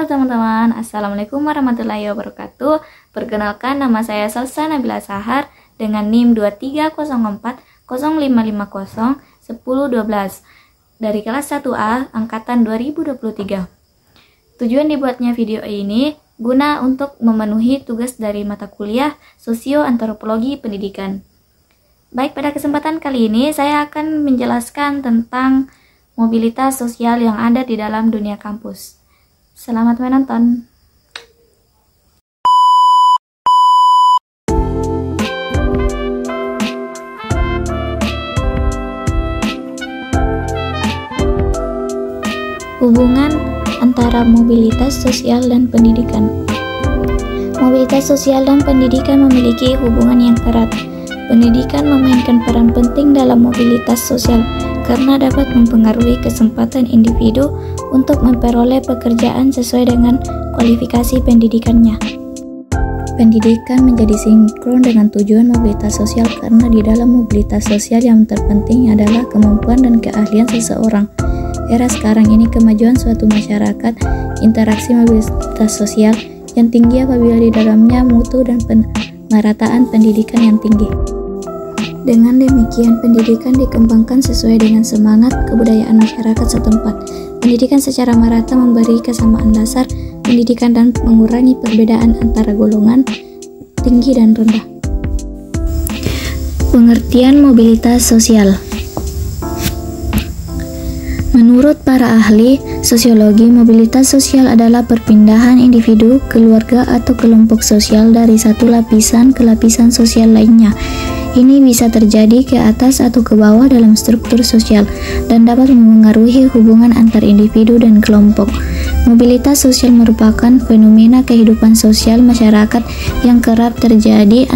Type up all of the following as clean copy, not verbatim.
Halo teman-teman, Assalamualaikum warahmatullahi wabarakatuh. Perkenalkan, nama saya Salsa Nabila Sahar dengan NIM 230405501012 dari kelas 1A angkatan 2023. Tujuan dibuatnya video ini guna untuk memenuhi tugas dari mata kuliah Sosio-Antropologi Pendidikan. Baik, pada kesempatan kali ini saya akan menjelaskan tentang mobilitas sosial yang ada di dalam dunia kampus. Selamat menonton. Hubungan antara mobilitas sosial dan pendidikan. Mobilitas sosial dan pendidikan memiliki hubungan yang erat. Pendidikan memainkan peran penting dalam mobilitas sosial karena dapat mempengaruhi kesempatan individu untuk memperoleh pekerjaan sesuai dengan kualifikasi pendidikannya. Pendidikan menjadi sinkron dengan tujuan mobilitas sosial karena di dalam mobilitas sosial yang terpenting adalah kemampuan dan keahlian seseorang. Era sekarang ini kemajuan suatu masyarakat, interaksi mobilitas sosial yang tinggi apabila di dalamnya mutu dan pemerataan pendidikan yang tinggi. Dengan demikian, pendidikan dikembangkan sesuai dengan semangat kebudayaan masyarakat setempat. Pendidikan secara merata memberi kesamaan dasar pendidikan dan mengurangi perbedaan antara golongan tinggi dan rendah. Pengertian mobilitas sosial. Menurut para ahli sosiologi, mobilitas sosial adalah perpindahan individu, keluarga, atau kelompok sosial dari satu lapisan ke lapisan sosial lainnya. Ini bisa terjadi ke atas atau ke bawah dalam struktur sosial dan dapat memengaruhi hubungan antar individu dan kelompok. Mobilitas sosial merupakan fenomena kehidupan sosial masyarakat yang kerap terjadi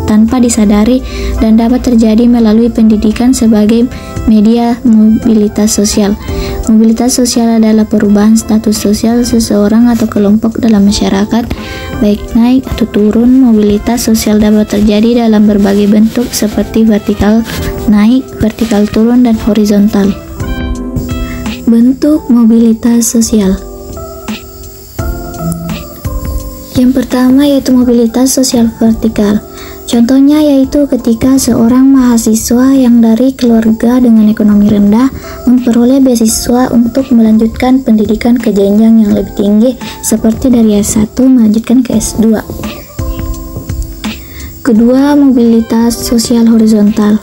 tanpa disadari dan dapat terjadi melalui pendidikan sebagai media mobilitas sosial. Mobilitas sosial adalah perubahan status sosial seseorang atau kelompok dalam masyarakat, baik naik atau turun. Mobilitas sosial dapat terjadi dalam berbagai bentuk seperti vertikal naik, vertikal turun, dan horizontal. Bentuk mobilitas sosial. Yang pertama yaitu mobilitas sosial vertikal. Contohnya yaitu ketika seorang mahasiswa yang dari keluarga dengan ekonomi rendah memperoleh beasiswa untuk melanjutkan pendidikan ke jenjang yang lebih tinggi seperti dari S1 melanjutkan ke S2. Kedua, mobilitas sosial horizontal.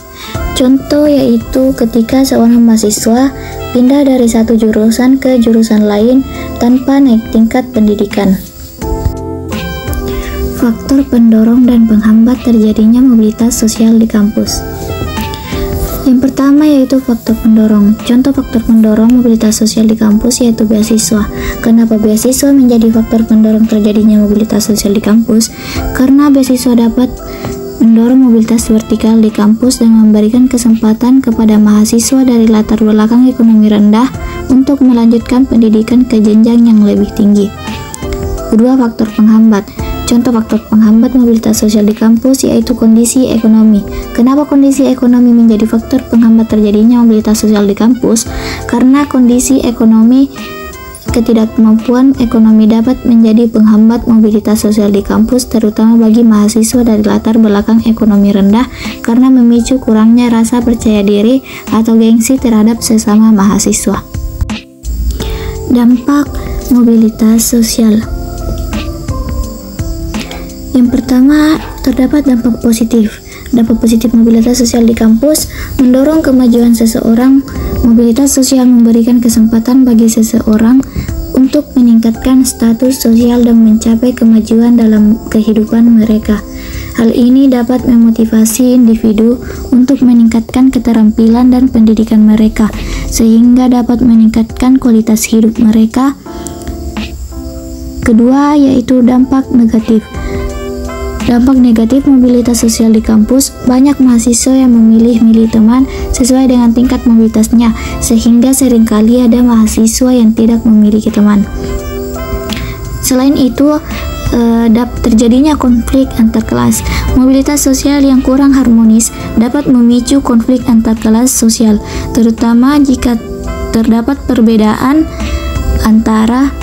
Contoh yaitu ketika seorang mahasiswa pindah dari satu jurusan ke jurusan lain tanpa naik tingkat pendidikan. Faktor pendorong dan penghambat terjadinya mobilitas sosial di kampus. Yang pertama yaitu faktor pendorong. Contoh faktor pendorong mobilitas sosial di kampus yaitu beasiswa. Kenapa beasiswa menjadi faktor pendorong terjadinya mobilitas sosial di kampus? Karena beasiswa dapat mendorong mobilitas vertikal di kampus dan memberikan kesempatan kepada mahasiswa dari latar belakang ekonomi rendah untuk melanjutkan pendidikan ke jenjang yang lebih tinggi. Kedua, faktor penghambat. Contoh faktor penghambat mobilitas sosial di kampus yaitu kondisi ekonomi. Kenapa kondisi ekonomi menjadi faktor penghambat terjadinya mobilitas sosial di kampus? Karena kondisi ekonomi, ketidakmampuan ekonomi dapat menjadi penghambat mobilitas sosial di kampus, terutama bagi mahasiswa dari latar belakang ekonomi rendah karena memicu kurangnya rasa percaya diri atau gengsi terhadap sesama mahasiswa. Dampak mobilitas sosial. Yang pertama, terdapat dampak positif. Dampak positif mobilitas sosial di kampus mendorong kemajuan seseorang. Mobilitas sosial memberikan kesempatan bagi seseorang untuk meningkatkan status sosial dan mencapai kemajuan dalam kehidupan mereka. Hal ini dapat memotivasi individu untuk meningkatkan keterampilan dan pendidikan mereka, sehingga dapat meningkatkan kualitas hidup mereka. Kedua, yaitu dampak negatif. Dampak negatif mobilitas sosial di kampus, banyak mahasiswa yang memilih-milih teman sesuai dengan tingkat mobilitasnya, sehingga seringkali ada mahasiswa yang tidak memiliki teman. Selain itu, terjadinya konflik antar kelas. Mobilitas sosial yang kurang harmonis dapat memicu konflik antar kelas sosial, terutama jika terdapat perbedaan antara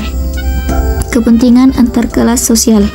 kepentingan antar kelas sosial.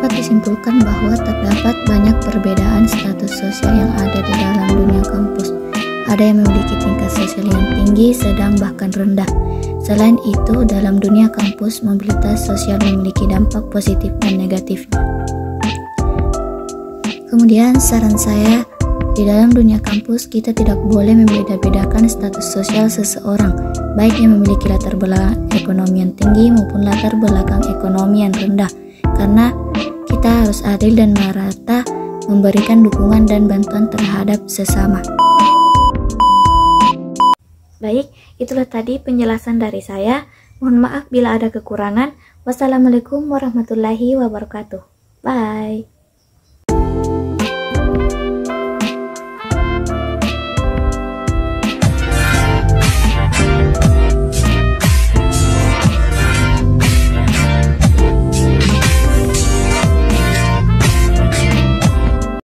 dapat disimpulkan bahwa terdapat banyak perbedaan status sosial yang ada di dalam dunia kampus. Ada yang memiliki tingkat sosial yang tinggi, sedang bahkan rendah. Selain itu, dalam dunia kampus, mobilitas sosial memiliki dampak positif dan negatifnya. Kemudian, saran saya, di dalam dunia kampus, kita tidak boleh membeda-bedakan status sosial seseorang, baik yang memiliki latar belakang ekonomi yang tinggi maupun latar belakang ekonomi yang rendah, karena kita harus adil dan merata memberikan dukungan dan bantuan terhadap sesama. Baik, itulah tadi penjelasan dari saya. Mohon maaf bila ada kekurangan. Wassalamualaikum warahmatullahi wabarakatuh. Bye.